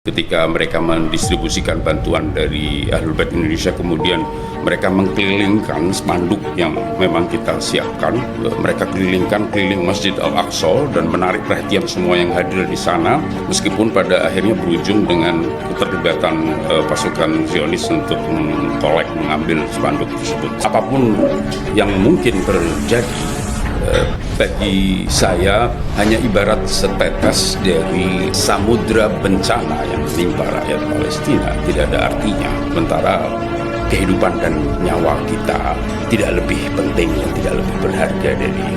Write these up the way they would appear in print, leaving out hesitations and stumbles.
Ketika mereka mendistribusikan bantuan dari Ahlul Bait Indonesia, kemudian mereka mengkelilingkan spanduk yang memang kita siapkan. Mereka kelilingkan keliling Masjid Al-Aqsa dan menarik perhatian semua yang hadir di sana, meskipun pada akhirnya berujung dengan keterlibatan pasukan Zionis untuk mengambil spanduk tersebut. Apapun yang mungkin terjadi, bagi saya hanya ibarat setetes dari samudra bencana yang menimpa rakyat Palestina. Tidak ada artinya, sementara kehidupan dan nyawa kita tidak lebih penting dan tidak lebih berharga dari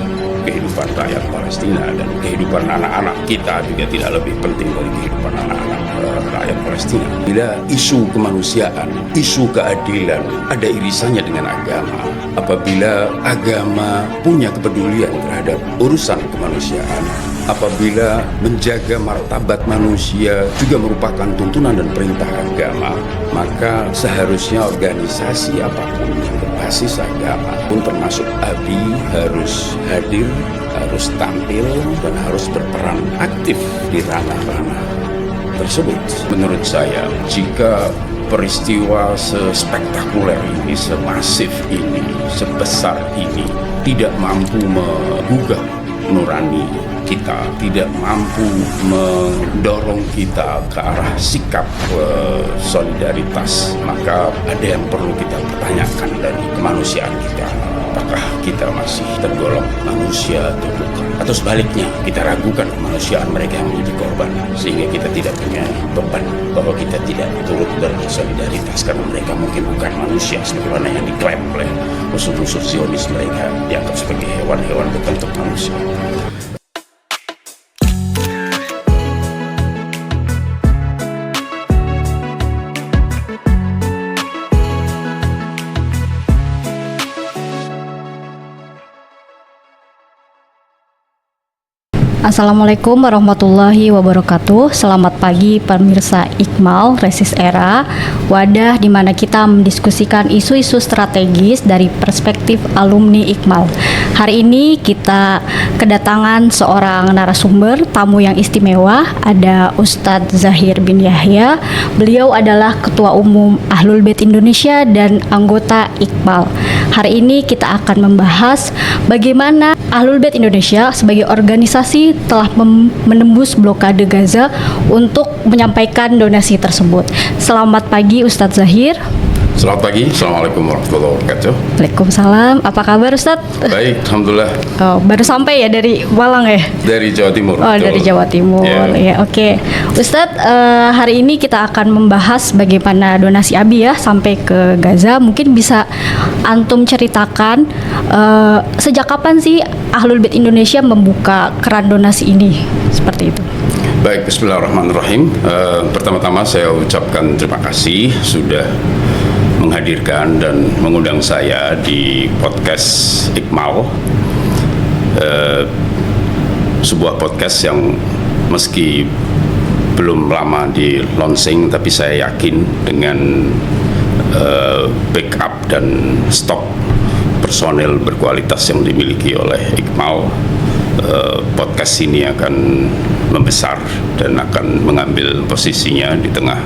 kehidupan rakyat Palestina, dan kehidupan anak-anak kita juga tidak lebih penting dari kehidupan anak-anak rakyat Palestina. Bila isu kemanusiaan, isu keadilan ada irisannya dengan agama, apabila agama punya kepedulian terhadap urusan kemanusiaan, apabila menjaga martabat manusia juga merupakan tuntunan dan perintah agama, maka seharusnya organisasi apapun yang berbasis agama pun termasuk ABI harus hadir, harus tampil, dan harus berperan aktif di ranah-ranah tersebut. Menurut saya, jika peristiwa sespektakuler ini, semasif ini, sebesar ini tidak mampu menggugah nurani kita, tidak mampu mendorong kita ke arah sikap solidaritas, maka ada yang perlu kita pertanyakan dari kemanusiaan kita. Apakah kita masih tergolong manusia atau bukan? Atau sebaliknya, kita ragukan kemanusiaan mereka yang menjadi korban, sehingga kita tidak punya beban bahwa kita tidak turut bersolidaritas karena mereka mungkin bukan manusia sebagaimana yang diklaim oleh musuh-musuh Zionis. Mereka dianggap sebagai hewan-hewan berbentuk manusia. Assalamualaikum warahmatullahi wabarakatuh. Selamat pagi pemirsa Iqmal Resist Era, wadah di mana kita mendiskusikan isu-isu strategis dari perspektif alumni Iqmal. Hari ini kita kedatangan seorang narasumber, tamu yang istimewa, ada Ustadz Zahir bin Yahya. Beliau adalah Ketua Umum Ahlul Bait Indonesia dan anggota Iqmal. Hari ini kita akan membahas bagaimana Ahlul Bait Indonesia sebagai organisasi telah menembus blokade Gaza untuk menyampaikan donasi tersebut. Selamat pagi Ustadz Zahir. Selamat pagi, Assalamualaikum warahmatullahi wabarakatuh. Waalaikumsalam, apa kabar Ustadz? Baik, Alhamdulillah. Baru sampai ya dari Malang ya? Dari Jawa Timur. Oh, betul. Dari Jawa Timur, ya oke. Ustadz, hari ini kita akan membahas bagaimana donasi ABI ya sampai ke Gaza. Mungkin bisa antum ceritakan sejak kapan sih Ahlul Bait Indonesia membuka keran donasi ini, seperti itu. Baik, bismillahirrahmanirrahim. Pertama-tama saya ucapkan terima kasih sudah menghadirkan dan mengundang saya di podcast Iqmal, sebuah podcast yang meski belum lama di launching, tapi saya yakin dengan backup dan stok personel berkualitas yang dimiliki oleh Iqmal, podcast ini akan membesar dan akan mengambil posisinya di tengah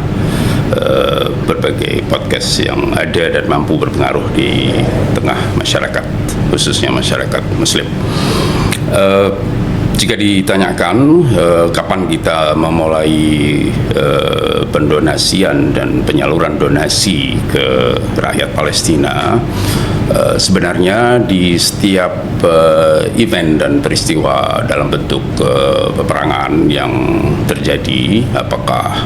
berbagai podcast yang ada dan mampu berpengaruh di tengah masyarakat, khususnya masyarakat Muslim. Jika ditanyakan kapan kita memulai pendonasian dan penyaluran donasi ke rakyat Palestina, sebenarnya di setiap event dan peristiwa dalam bentuk peperangan yang terjadi, apakah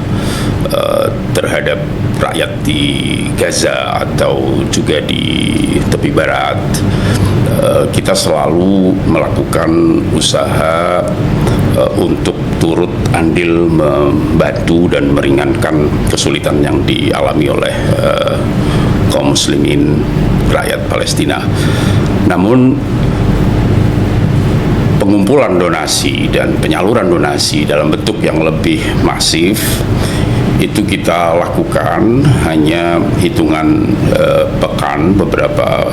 terhadap rakyat di Gaza atau juga di tepi barat, kita selalu melakukan usaha untuk turut andil membantu dan meringankan kesulitan yang dialami oleh kaum muslimin rakyat Palestina. Namun pengumpulan donasi dan penyaluran donasi dalam bentuk yang lebih masif itu kita lakukan hanya hitungan pekan, beberapa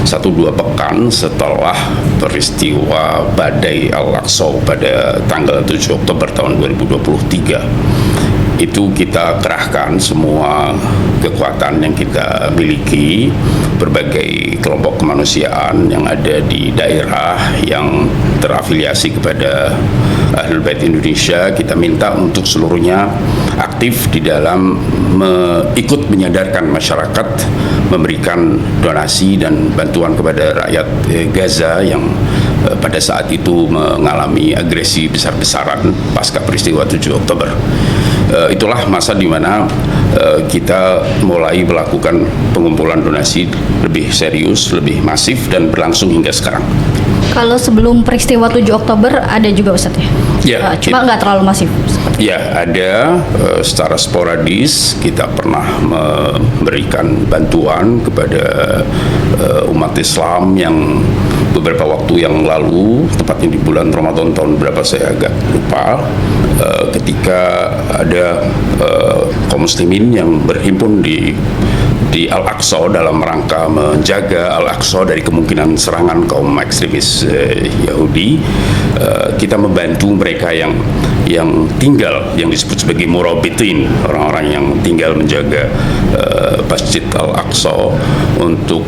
1-2 pekan setelah peristiwa badai Al-Aqsa pada tanggal 7 Oktober tahun 2023. itu kita kerahkan semua kekuatan yang kita miliki, berbagai kelompok kemanusiaan yang ada di daerah yang terafiliasi kepada Ahlul Bait Indonesia. Kita minta untuk seluruhnya aktif di dalam ikut menyadarkan masyarakat, memberikan donasi dan bantuan kepada rakyat Gaza yang pada saat itu mengalami agresi besar-besaran pasca peristiwa 7 Oktober. Itulah masa di mana kita mulai melakukan pengumpulan donasi lebih serius, lebih masif dan berlangsung hingga sekarang. Kalau sebelum peristiwa 7 Oktober ada juga Ustadz ya? Ya, cuma nggak terlalu masif. Ya, ada secara sporadis kita pernah memberikan bantuan kepada umat Islam yang beberapa waktu yang lalu, tepatnya di bulan Ramadan tahun berapa saya agak lupa, ketika ada kaum muslimin yang berhimpun di Al-Aqsa dalam rangka menjaga Al-Aqsa dari kemungkinan serangan kaum ekstremis Yahudi. Kita membantu mereka yang tinggal, yang disebut sebagai murabitin, orang-orang yang tinggal menjaga Masjid Al-Aqsa untuk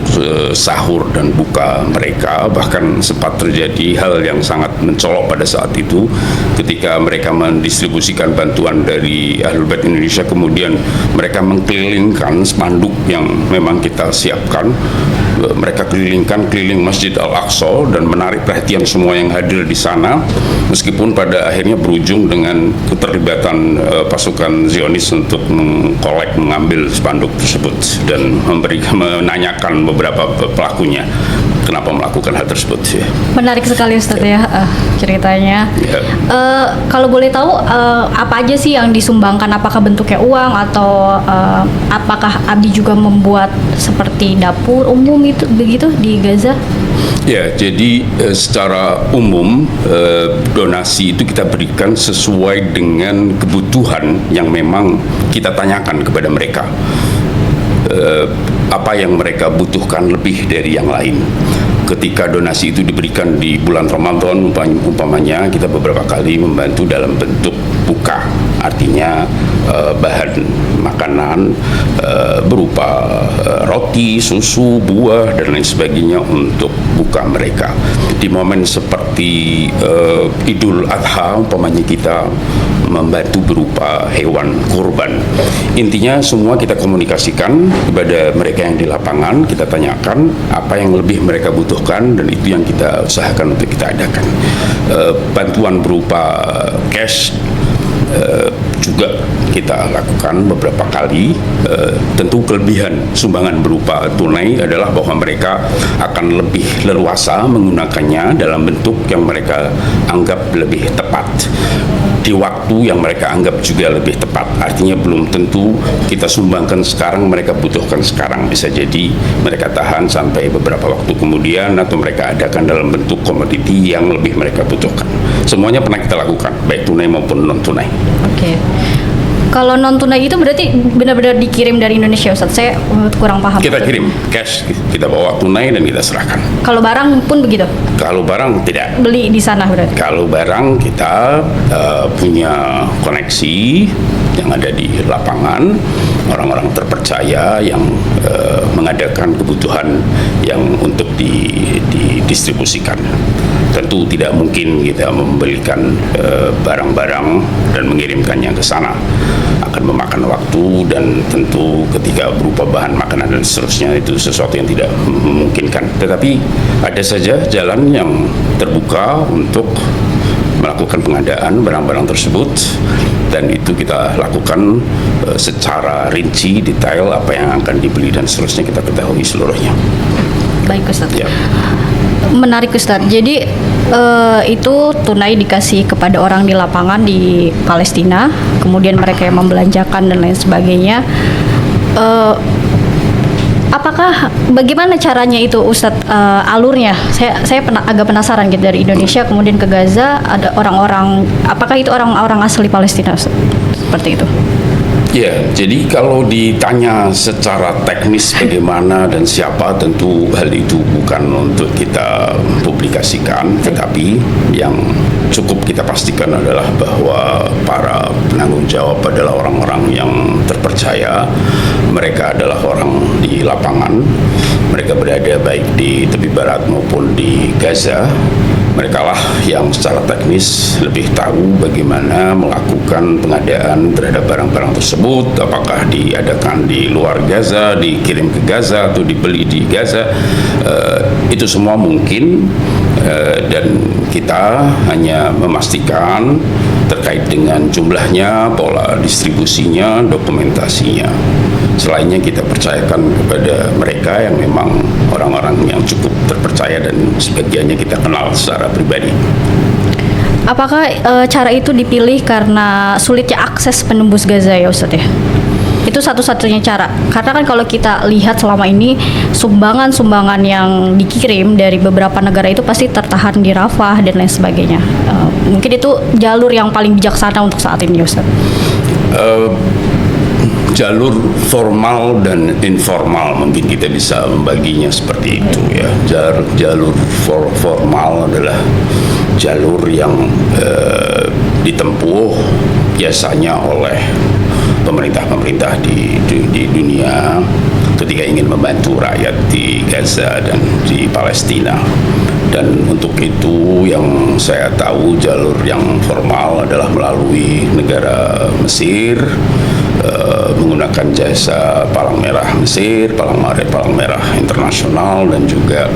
sahur dan buka mereka. Bahkan sempat terjadi hal yang sangat mencolok pada saat itu ketika mereka mendistribusikan bantuan dari Ahlul Bait Indonesia, kemudian mereka mengkelilingkan spanduk yang memang kita siapkan. Mereka keliling Masjid Al-Aqsa dan menarik perhatian semua yang hadir di sana, meskipun pada akhirnya berujung dengan keterlibatan pasukan Zionis untuk mengambil spanduk tersebut dan menanyakan beberapa pelakunya kenapa melakukan hal tersebut. Ya. Menarik sekali Ustadz ya ceritanya. Ya. Kalau boleh tahu apa aja sih yang disumbangkan? Apakah bentuknya uang atau apakah Abdi juga membuat seperti dapur umum itu begitu di Gaza? Ya, jadi secara umum donasi itu kita berikan sesuai dengan kebutuhan yang memang kita tanyakan kepada mereka. Apa yang mereka butuhkan lebih dari yang lain. Ketika donasi itu diberikan di bulan Ramadan, umpamanya kita beberapa kali membantu dalam bentuk buka, artinya bahan makanan berupa roti, susu, buah dan lain sebagainya untuk buka mereka. Di momen seperti Idul Adha, umpamanya kita membantu berupa hewan kurban. Intinya semua kita komunikasikan kepada mereka yang di lapangan, kita tanyakan apa yang lebih mereka butuhkan dan itu yang kita usahakan untuk kita adakan. Bantuan berupa cash juga kita lakukan beberapa kali. Tentu kelebihan sumbangan berupa tunai adalah bahwa mereka akan lebih leluasa menggunakannya dalam bentuk yang mereka anggap lebih tepat di waktu yang mereka anggap juga lebih tepat. Artinya belum tentu kita sumbangkan sekarang mereka butuhkan sekarang, bisa jadi mereka tahan sampai beberapa waktu kemudian atau mereka adakan dalam bentuk komoditi yang lebih mereka butuhkan. Semuanya pernah kita lakukan, baik tunai maupun non tunai. Oke. Kalau non tunai itu berarti benar-benar dikirim dari Indonesia, Ustadz? Saya kurang paham. Kita kirim cash, kita bawa tunai dan kita serahkan. Kalau barang pun begitu? Kalau barang tidak. Beli di sana berarti? Kalau barang kita punya koneksi yang ada di lapangan, orang-orang terpercaya yang mengadakan kebutuhan yang untuk didistribusikan. Tentu tidak mungkin kita membelikan barang-barang dan mengirimkannya ke sana. Akan memakan waktu dan tentu ketika berupa bahan makanan dan seterusnya itu sesuatu yang tidak memungkinkan. Tetapi ada saja jalan yang terbuka untuk melakukan pengadaan barang-barang tersebut dan itu kita lakukan secara rinci, detail apa yang akan dibeli dan seterusnya kita ketahui seluruhnya. Baik Ustadz. Ya. Menarik Ustadz. Jadi itu tunai dikasih kepada orang di lapangan di Palestina, kemudian mereka yang membelanjakan dan lain sebagainya. Apakah bagaimana caranya itu Ustadz, alurnya? Saya agak penasaran gitu, dari Indonesia kemudian ke Gaza ada orang-orang, apakah itu orang-orang asli Palestina Ustadz? Seperti itu. Ya, jadi kalau ditanya secara teknis bagaimana dan siapa, tentu hal itu bukan untuk kita publikasikan, tetapi yang cukup kita pastikan adalah bahwa para penanggung jawab adalah orang-orang yang terpercaya. Mereka adalah orang di lapangan, mereka berada baik di tepi barat maupun di Gaza. Mereka lah yang secara teknis lebih tahu bagaimana melakukan pengadaan terhadap barang-barang tersebut, apakah diadakan di luar Gaza, dikirim ke Gaza, atau dibeli di Gaza. Itu semua mungkin, dan kita hanya memastikan terkait dengan jumlahnya, pola distribusinya, dokumentasinya. Selainnya kita percayakan kepada mereka yang memang orang-orang yang cukup terpercaya dan sebagiannya kita kenal secara pribadi. Apakah cara itu dipilih karena sulitnya akses penembus Gaza ya Ustadz ya? Itu satu-satunya cara. Karena kan kalau kita lihat selama ini sumbangan-sumbangan yang dikirim dari beberapa negara itu pasti tertahan di Rafah dan lain sebagainya. Mungkin itu jalur yang paling bijaksana untuk saat ini Ustadz. Jalur formal dan informal mungkin kita bisa membaginya seperti itu ya. Jalur formal adalah jalur yang ditempuh biasanya oleh pemerintah-pemerintah di dunia ketika ingin membantu rakyat di Gaza dan di Palestina. Dan untuk itu yang saya tahu jalur yang formal adalah melalui negara Mesir, menggunakan jasa Palang Merah Mesir, Palang Merah Internasional, dan juga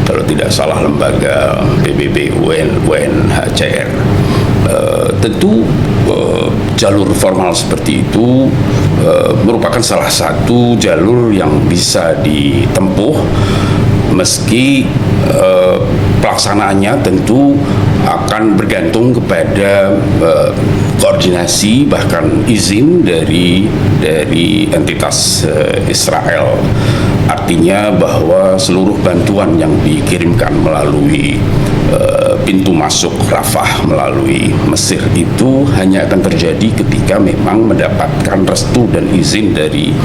kalau tidak salah lembaga PBB UNHCR. Tentu jalur formal seperti itu merupakan salah satu jalur yang bisa ditempuh, meski pelaksanaannya tentu akan bergantung kepada koordinasi bahkan izin dari entitas Israel. Artinya bahwa seluruh bantuan yang dikirimkan melalui pintu masuk Rafah melalui Mesir itu hanya akan terjadi ketika memang mendapatkan restu dan izin dari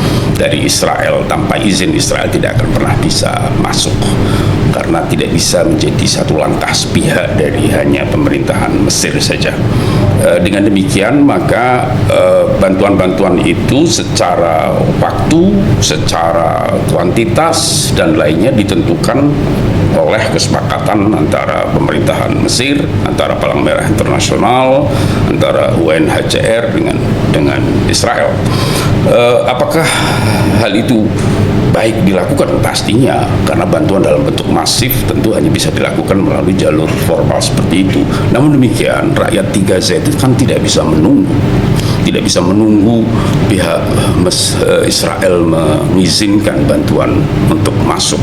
Israel. Tanpa izin Israel tidak akan pernah bisa masuk, karena tidak bisa menjadi satu langkah sepihak dari hanya pemerintahan Mesir saja. Dengan demikian maka bantuan-bantuan itu secara waktu, secara kuantitas dan lainnya ditentukan oleh kesepakatan antara pemerintahan Mesir, antara Palang Merah Internasional, antara UNHCR dengan Israel. Apakah hal itu baik dilakukan? Pastinya, karena bantuan dalam bentuk masif tentu hanya bisa dilakukan melalui jalur formal seperti itu. Namun demikian, rakyat di Gaza itu kan tidak bisa menunggu pihak Israel mengizinkan bantuan untuk masuk.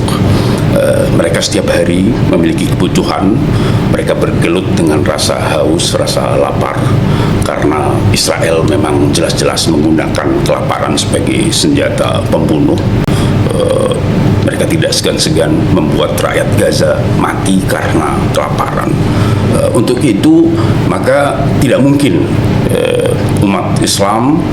Mereka setiap hari memiliki kebutuhan, mereka bergelut dengan rasa haus, rasa lapar, karena Israel memang jelas-jelas menggunakan kelaparan sebagai senjata pembunuh. Mereka tidak segan-segan membuat rakyat Gaza mati karena kelaparan. Untuk itu maka tidak mungkin umat Islam,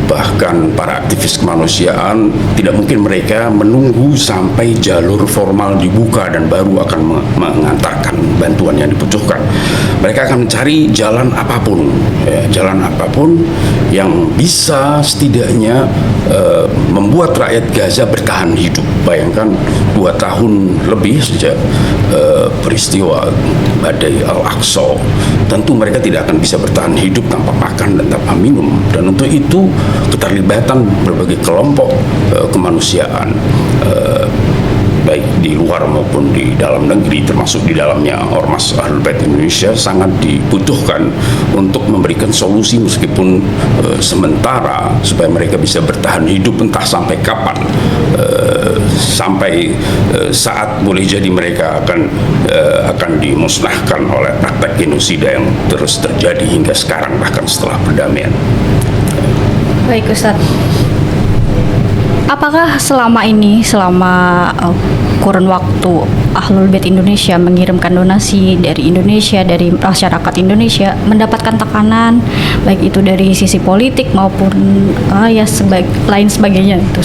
bahkan para aktivis kemanusiaan, tidak mungkin mereka menunggu sampai jalur formal dibuka dan baru akan mengantarkan bantuan yang dibutuhkan. Mereka akan mencari jalan apapun yang bisa setidaknya membuat rakyat Gaza bertahan hidup. Bayangkan 2 tahun lebih sejak peristiwa badai Al-Aqsa, tentu mereka tidak akan bisa bertahan hidup tanpa makan dan tanpa minum. Dan untuk itu keterlibatan berbagai kelompok kemanusiaan, baik di luar maupun di dalam negeri, termasuk di dalamnya Ormas Ahlul Bait Indonesia, sangat dibutuhkan untuk memberikan solusi meskipun sementara, supaya mereka bisa bertahan hidup entah sampai kapan, sampai saat boleh jadi mereka akan dimusnahkan oleh praktek genosida yang terus terjadi hingga sekarang, bahkan setelah perdamaian. Baik Ustadz. Apakah selama kurun waktu Ahlul Bait Indonesia mengirimkan donasi dari Indonesia, dari masyarakat Indonesia, mendapatkan tekanan baik itu dari sisi politik maupun lain sebagainya itu?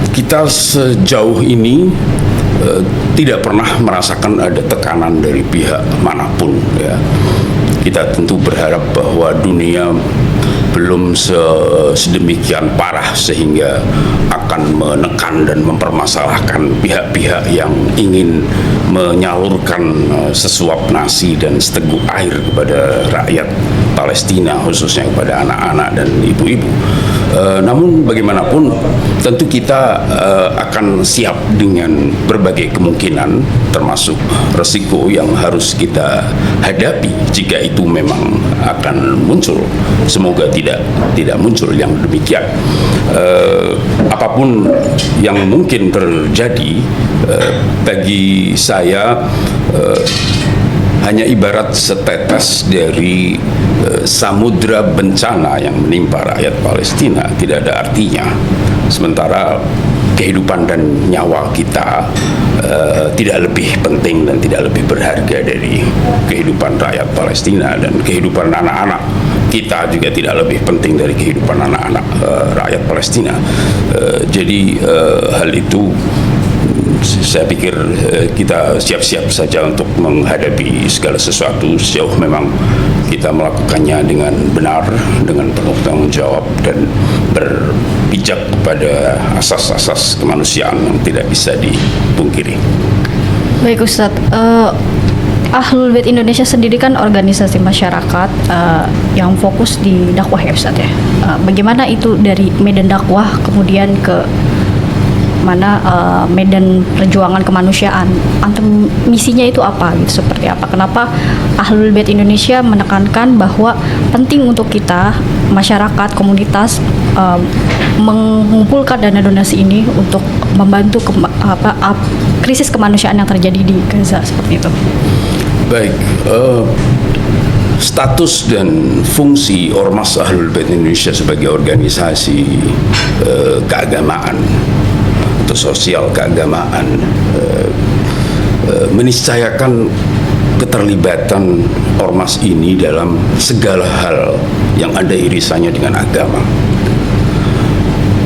Kita sejauh ini tidak pernah merasakan ada tekanan dari pihak manapun, ya. Kita tentu berharap bahwa dunia belum sedemikian parah sehingga akan menekan dan mempermasalahkan pihak-pihak yang ingin menyalurkan sesuap nasi dan seteguk air kepada rakyat Palestina, khususnya kepada anak-anak dan ibu-ibu. Namun bagaimanapun tentu kita akan siap dengan berbagai kemungkinan, termasuk resiko yang harus kita hadapi jika itu memang akan muncul. Semoga tidak muncul yang demikian. Apapun yang mungkin terjadi, bagi saya hanya ibarat setetes dari samudra bencana yang menimpa rakyat Palestina, tidak ada artinya. Sementara kehidupan dan nyawa kita tidak lebih penting dan tidak lebih berharga dari kehidupan rakyat Palestina, dan kehidupan anak-anak kita juga tidak lebih penting dari kehidupan anak-anak rakyat Palestina. Jadi hal itu saya pikir kita siap-siap saja untuk menghadapi segala sesuatu sejauh memang kita melakukannya dengan benar, dengan penuh tanggung jawab dan berpijak pada asas-asas kemanusiaan yang tidak bisa dipungkiri. Baik Ustadz, Ahlul Bait Indonesia sendiri kan organisasi masyarakat yang fokus di dakwah ya Ustadz ya. Bagaimana itu dari medan dakwah kemudian ke mana medan perjuangan kemanusiaan? Antum misinya itu apa gitu, seperti apa? Kenapa Ahlul Bait Indonesia menekankan bahwa penting untuk kita masyarakat komunitas mengumpulkan dana donasi ini untuk membantu krisis kemanusiaan yang terjadi di Gaza seperti itu? Baik, status dan fungsi Ormas Ahlul Bait Indonesia sebagai organisasi keagamaan atau sosial keagamaan meniscayakan keterlibatan Ormas ini dalam segala hal yang ada irisannya dengan agama.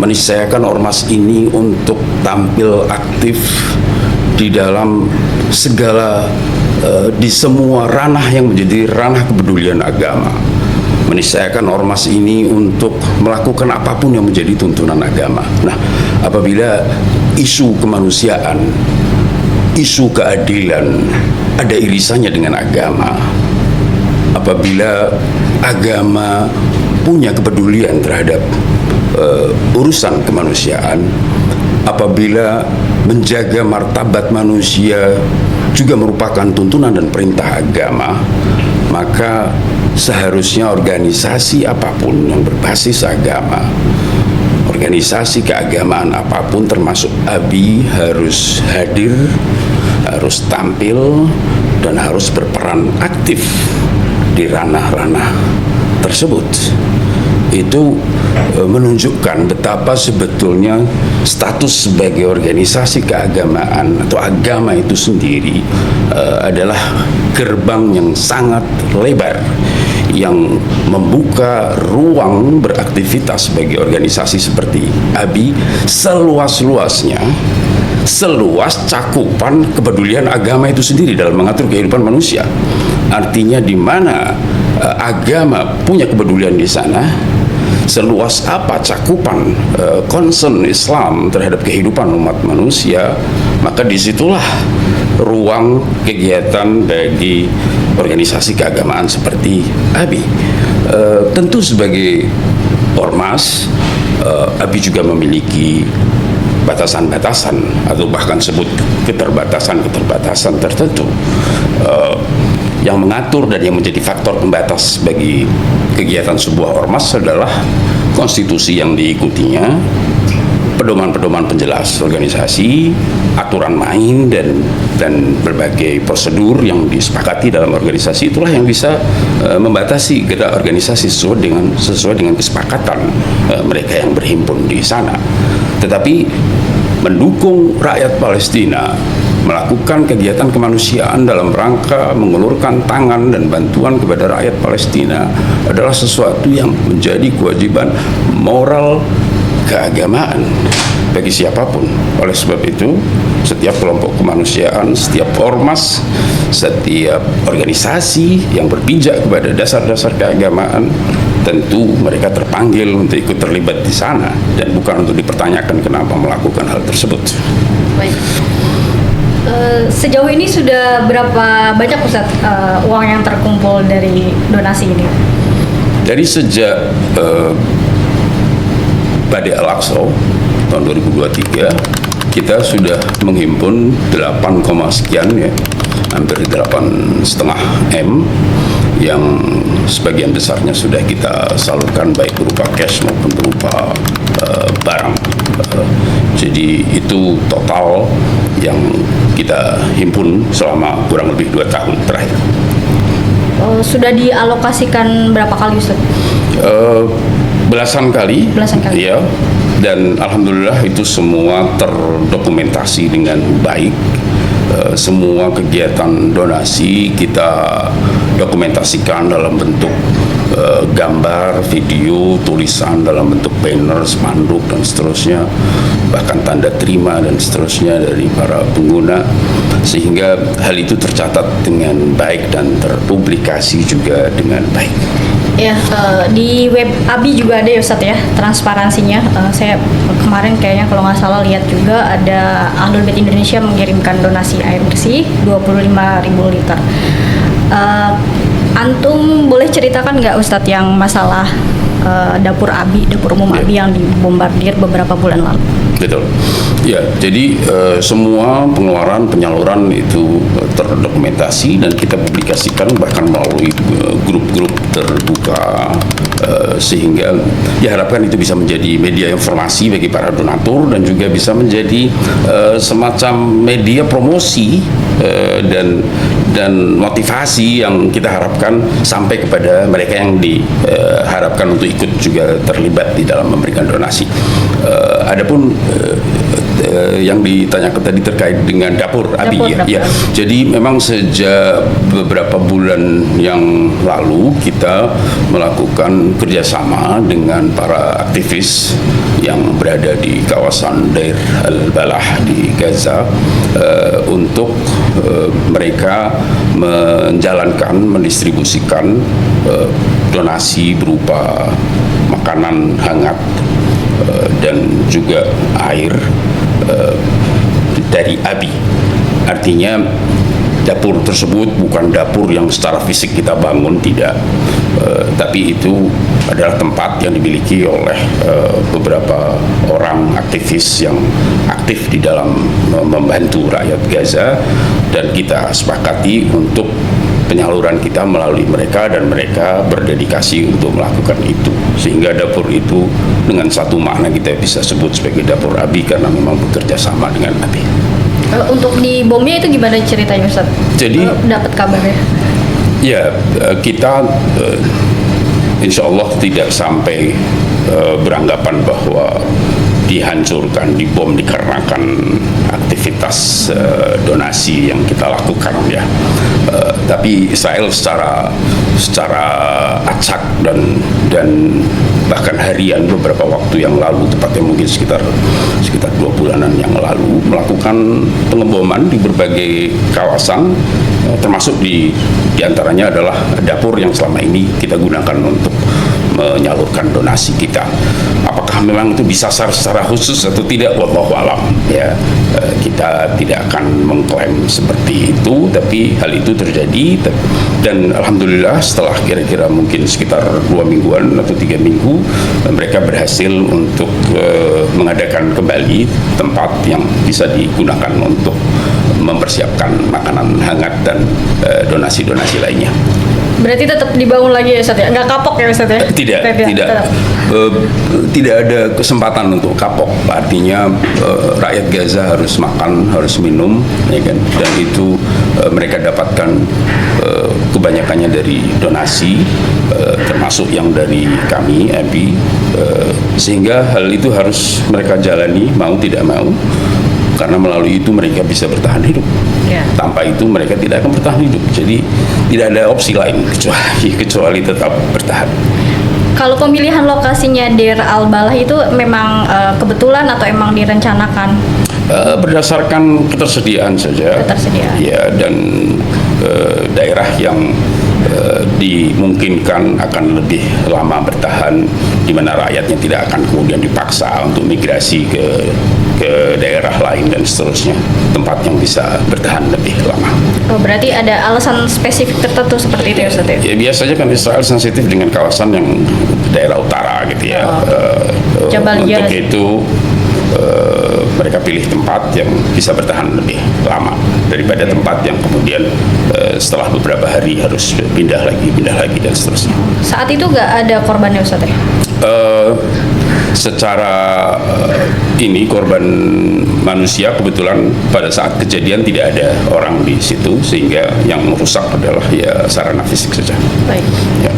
Meniscayakan Ormas ini untuk tampil aktif di dalam segala di semua ranah yang menjadi ranah kepedulian agama. Meniscayakan Ormas ini untuk melakukan apapun yang menjadi tuntunan agama. Nah, apabila isu kemanusiaan, isu keadilan ada irisannya dengan agama, apabila agama punya kepedulian terhadap urusan kemanusiaan, apabila menjaga martabat manusia juga merupakan tuntunan dan perintah agama, maka seharusnya organisasi apapun yang berbasis agama, organisasi keagamaan apapun termasuk ABI harus hadir, harus tampil, dan harus berperan aktif di ranah-ranah tersebut. Itu menunjukkan betapa sebetulnya status sebagai organisasi keagamaan atau agama itu sendiri adalah gerbang yang sangat lebar yang membuka ruang beraktivitas bagi organisasi seperti ABI seluas-luasnya, seluas cakupan kepedulian agama itu sendiri dalam mengatur kehidupan manusia. Artinya di mana agama punya kepedulian di sana, seluas apa cakupan concern Islam terhadap kehidupan umat manusia, maka disitulah ruang kegiatan bagi organisasi keagamaan seperti ABI. Tentu sebagai ormas, ABI juga memiliki batasan-batasan atau bahkan sebut keterbatasan-keterbatasan tertentu yang mengatur dan yang menjadi faktor pembatas bagi kegiatan sebuah ormas adalah konstitusi yang diikutinya, pedoman-pedoman penjelas organisasi, aturan main dan berbagai prosedur yang disepakati dalam organisasi, itulah yang bisa membatasi gerak organisasi sesuai dengan kesepakatan mereka yang berhimpun di sana. Tetapi mendukung rakyat Palestina melakukan kegiatan kemanusiaan dalam rangka mengulurkan tangan dan bantuan kepada rakyat Palestina adalah sesuatu yang menjadi kewajiban moral keagamaan bagi siapapun. Oleh sebab itu, setiap kelompok kemanusiaan, setiap ormas, setiap organisasi yang berpijak kepada dasar-dasar keagamaan, tentu mereka terpanggil untuk ikut terlibat di sana dan bukan untuk dipertanyakan kenapa melakukan hal tersebut. Baik. Sejauh ini sudah berapa banyak Ustaz uang yang terkumpul dari donasi ini? Dari sejak Badai Al-Aqsa tahun 2023 kita sudah menghimpun 8, sekian ya, hampir 8,5 M yang sebagian besarnya sudah kita salurkan baik berupa cash maupun berupa barang. Jadi itu total yang kita himpun selama kurang lebih 2 tahun terakhir. Sudah dialokasikan berapa kali Ustaz? Belasan kali. Ya, dan alhamdulillah itu semua terdokumentasi dengan baik. Semua kegiatan donasi kita dokumentasikan dalam bentuk gambar, video, tulisan dalam bentuk banner, spanduk dan seterusnya, bahkan tanda terima dan seterusnya dari para pengguna, sehingga hal itu tercatat dengan baik dan terpublikasi juga dengan baik. Ya, di web ABI juga ada ya Ustaz ya, transparansinya. Saya kemarin kayaknya kalau nggak salah lihat juga ada Ahlul Bait Indonesia mengirimkan donasi air bersih 25.000 liter. Antum boleh ceritakan nggak Ustadz yang masalah dapur umum ABI yang dibombardir beberapa bulan lalu? Betul. Ya, jadi semua pengeluaran penyaluran itu terdokumentasi dan kita publikasikan bahkan melalui grup-grup terbuka sehingga diharapkan itu bisa menjadi media informasi bagi para donatur dan juga bisa menjadi semacam media promosi dan motivasi yang kita harapkan sampai kepada mereka yang diharapkan untuk ikut juga terlibat di dalam memberikan donasi. Adapun yang ditanyakan tadi terkait dengan dapur ABI ya. Jadi memang sejak beberapa bulan yang lalu kita melakukan kerjasama dengan para aktivis yang berada di kawasan Deir al-Balah di Gaza untuk mereka mendistribusikan donasi berupa makanan hangat dan juga air dari ABI. Artinya dapur tersebut bukan dapur yang secara fisik kita bangun, tidak, tapi itu adalah tempat yang dimiliki oleh beberapa orang aktivis yang aktif di dalam membantu rakyat Gaza, dan kita sepakati untuk penyaluran kita melalui mereka dan mereka berdedikasi untuk melakukan itu, sehingga dapur itu dengan satu makna kita bisa sebut sebagai dapur ABI karena memang bekerja sama dengan ABI. Untuk di bomnya itu gimana ceritanya Ustaz? Jadi dapat kabarnya? Ya, kita insya Allah tidak sampai beranggapan bahwa dihancurkan, dibom dikarenakan aktivitas donasi yang kita lakukan ya. Tapi Israel secara acak dan bahkan harian beberapa waktu yang lalu, tepatnya mungkin sekitar 2 bulanan yang lalu, melakukan pengeboman di berbagai kawasan, termasuk di antaranya adalah dapur yang selama ini kita gunakan untuk menyalurkan donasi kita. Apakah memang itu disasar secara khusus atau tidak, wallahu alam ya. Kita tidak akan mengklaim seperti itu, tapi hal itu terjadi dan alhamdulillah setelah kira-kira mungkin sekitar 2 mingguan atau 3 minggu mereka berhasil untuk mengadakan kembali tempat yang bisa digunakan untuk mempersiapkan makanan hangat dan donasi-donasi lainnya. Berarti tetap dibangun lagi ya Ustaz ya? Nggak kapok ya Ustaz ya? Tidak. Tetap. Tidak ada kesempatan untuk kapok. Artinya rakyat Gaza harus makan, harus minum, ya kan? Dan itu mereka dapatkan kebanyakannya dari donasi, termasuk yang dari kami, MPI, sehingga hal itu harus mereka jalani, mau tidak mau, karena melalui itu mereka bisa bertahan hidup. Tanpa itu mereka tidak akan bertahan hidup. Jadi tidak ada opsi lain kecuali tetap bertahan. Kalau pemilihan lokasinya Deir al-Balah itu memang kebetulan atau emang direncanakan? Berdasarkan ketersediaan saja. Ketersediaan. Ya, dan daerah yang dimungkinkan akan lebih lama bertahan, di mana rakyatnya tidak akan kemudian dipaksa untuk migrasi ke daerah lain dan seterusnya, tempat yang bisa bertahan lebih lama. Oh, berarti ada alasan spesifik tertentu seperti itu ya Ustaz ya? Ya, biasanya kan Israel sensitif dengan kawasan yang daerah utara gitu ya. Jabaliyah. Untuk itu mereka pilih tempat yang bisa bertahan lebih lama daripada tempat yang kemudian setelah beberapa hari harus pindah lagi dan seterusnya. Saat itu nggak ada korbannya Ustaz ya? Secara ini korban manusia kebetulan pada saat kejadian tidak ada orang di situ, sehingga yang rusak adalah ya sarana fisik saja. Baik. Ya.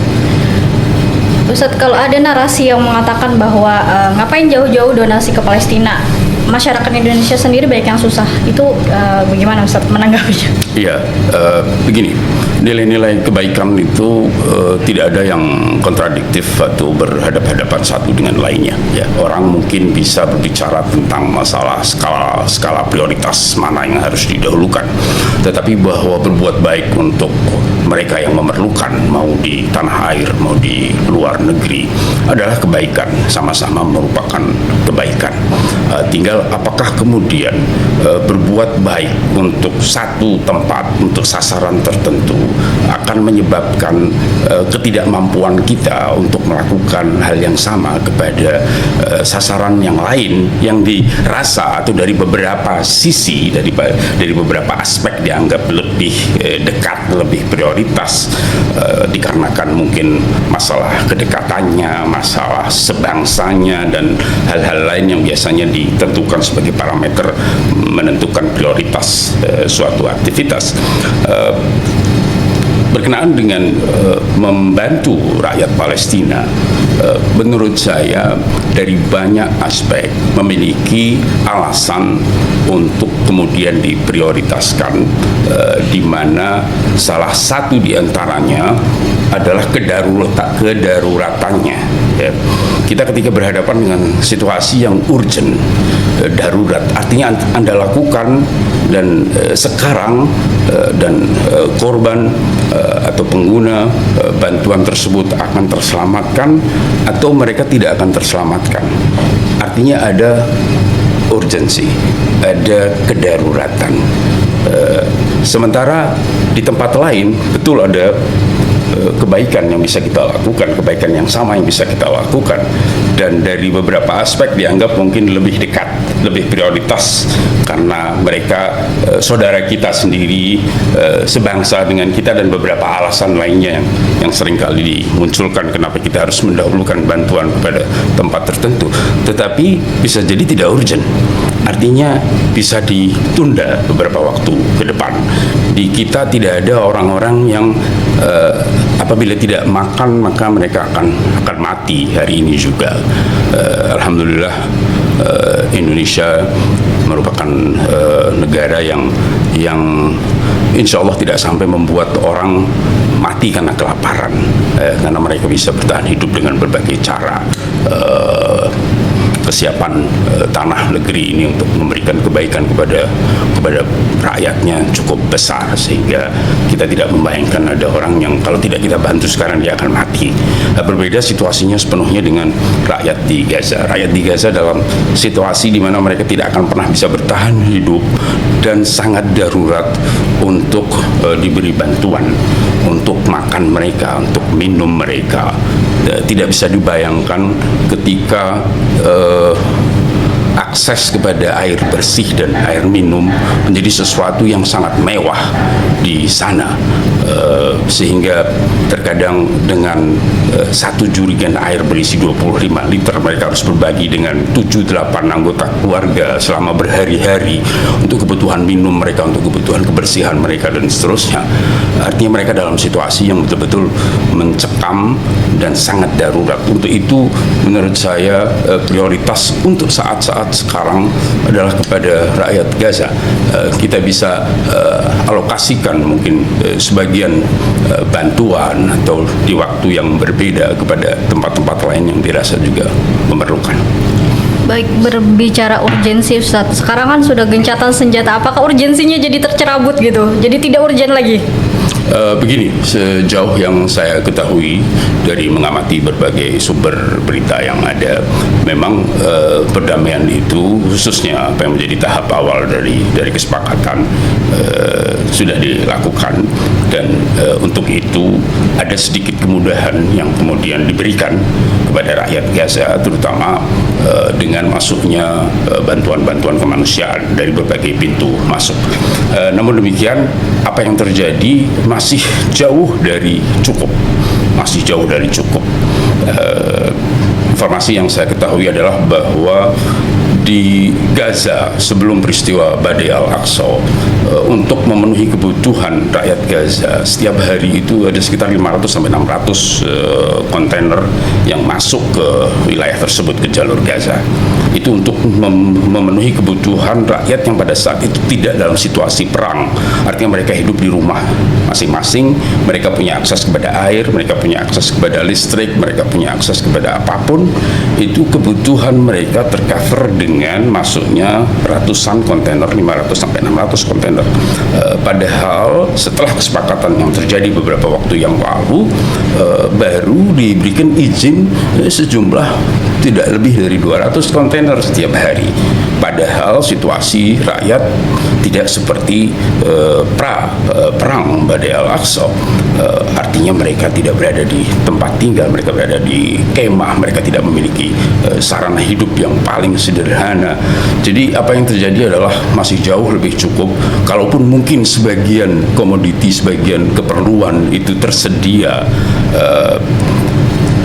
Ustadz, kalau ada narasi yang mengatakan bahwa ngapain jauh-jauh donasi ke Palestina, masyarakat Indonesia sendiri banyak yang susah, itu bagaimana Ustadz menanggapinya? Iya, begini, nilai-nilai kebaikan itu tidak ada yang kontradiktif atau berhadapan-hadapan satu dengan lainnya. Ya, orang mungkin bisa berbicara tentang masalah skala prioritas mana yang harus didahulukan, tetapi bahwa berbuat baik untuk mereka yang memerlukan, mau di tanah air, mau di luar negeri, adalah kebaikan, sama-sama merupakan kebaikan. Tinggal apakah kemudian berbuat baik untuk satu tempat, untuk sasaran tertentu, akan menyebabkan ketidakmampuan kita untuk melakukan hal yang sama kepada sasaran yang lain yang dirasa atau dari beberapa sisi, dari beberapa aspek dianggap lebih dekat, lebih prioritas, dikarenakan mungkin masalah kedekatannya, masalah sebangsanya, dan hal-hal lain yang biasanya ditentukan sebagai parameter menentukan prioritas suatu aktivitas. Berkenaan dengan membantu rakyat Palestina, menurut saya dari banyak aspek memiliki alasan untuk kemudian diprioritaskan, di mana salah satu diantaranya adalah kedaruratannya. Ya. Kita ketika berhadapan dengan situasi yang urgent, darurat, artinya Anda lakukan dan sekarang dan korban atau pengguna bantuan tersebut akan terselamatkan atau mereka tidak akan terselamatkan. Artinya ada urgensi, ada kedaruratan. Sementara di tempat lain betul ada kebaikan yang bisa kita lakukan, kebaikan yang sama yang bisa kita lakukan, dan dari beberapa aspek dianggap mungkin lebih dekat, lebih prioritas karena mereka saudara kita sendiri, sebangsa dengan kita, dan beberapa alasan lainnya yang seringkali dimunculkan kenapa kita harus mendahulukan bantuan kepada tempat tertentu. Tetapi bisa jadi tidak urgent, artinya bisa ditunda beberapa waktu ke depan. Di kita tidak ada orang-orang yang apabila tidak makan maka mereka akan mati hari ini juga. Alhamdulillah, Indonesia merupakan negara yang insya Allah tidak sampai membuat orang mati karena kelaparan, karena mereka bisa bertahan hidup dengan berbagai cara. Kesiapan tanah negeri ini untuk memberikan kebaikan kepada rakyatnya cukup besar, sehingga kita tidak membayangkan ada orang yang kalau tidak kita bantu sekarang dia akan mati. Berbeda situasinya sepenuhnya dengan rakyat di Gaza. Rakyat di Gaza dalam situasi di mana mereka tidak akan pernah bisa bertahan hidup dan sangat darurat untuk diberi bantuan, untuk makan mereka, untuk minum mereka. Tidak bisa dibayangkan ketika akses kepada air bersih dan air minum menjadi sesuatu yang sangat mewah di sana. sehingga terkadang dengan satu jerigen air berisi 25 liter mereka harus berbagi dengan 7-8 anggota keluarga selama berhari-hari untuk kebutuhan minum mereka, untuk kebutuhan kebersihan mereka dan seterusnya. Artinya mereka dalam situasi yang betul-betul mencekam dan sangat darurat. Untuk itu menurut saya prioritas untuk saat-saat sekarang adalah kepada rakyat Gaza. Kita bisa alokasikan mungkin sebagian bantuan atau di waktu yang berbeda kepada tempat-tempat lain yang dirasa juga memerlukan. Baik, berbicara urgensi Ustadz, sekarang kan sudah gencatan senjata, apakah urgensinya jadi tercerabut gitu? Jadi tidak urgen lagi? Begini, sejauh yang saya ketahui dari mengamati berbagai sumber berita yang ada, memang perdamaian itu khususnya apa yang menjadi tahap awal dari kesepakatan sudah dilakukan, dan untuk itu ada sedikit kemudahan yang kemudian diberikan kepada rakyat Gaza, terutama dengan masuknya bantuan-bantuan kemanusiaan dari berbagai pintu masuk. Namun demikian, apa yang terjadi masih jauh dari cukup, informasi yang saya ketahui adalah bahwa di Gaza sebelum peristiwa Badai Al-Aqsa, untuk memenuhi kebutuhan rakyat Gaza setiap hari itu ada sekitar 500 sampai 600 kontainer yang masuk ke wilayah tersebut, ke jalur Gaza. Itu untuk memenuhi kebutuhan rakyat yang pada saat itu tidak dalam situasi perang. Artinya mereka hidup di rumah masing-masing, mereka punya akses kepada air, mereka punya akses kepada listrik, mereka punya akses kepada apapun. Itu kebutuhan mereka tercover dengan masuknya ratusan kontainer, 500 sampai 600 kontainer. Padahal setelah kesepakatan yang terjadi beberapa waktu yang lalu, baru diberikan izin sejumlah tidak lebih dari 200 kontainer setiap hari. Padahal situasi rakyat tidak seperti perang Badai Al-Aqsa. Artinya mereka tidak berada di tempat tinggal, mereka berada di kemah, mereka tidak memiliki sarana hidup yang paling sederhana. Jadi apa yang terjadi adalah masih jauh lebih cukup. Kalaupun mungkin sebagian komoditi, sebagian keperluan itu tersedia,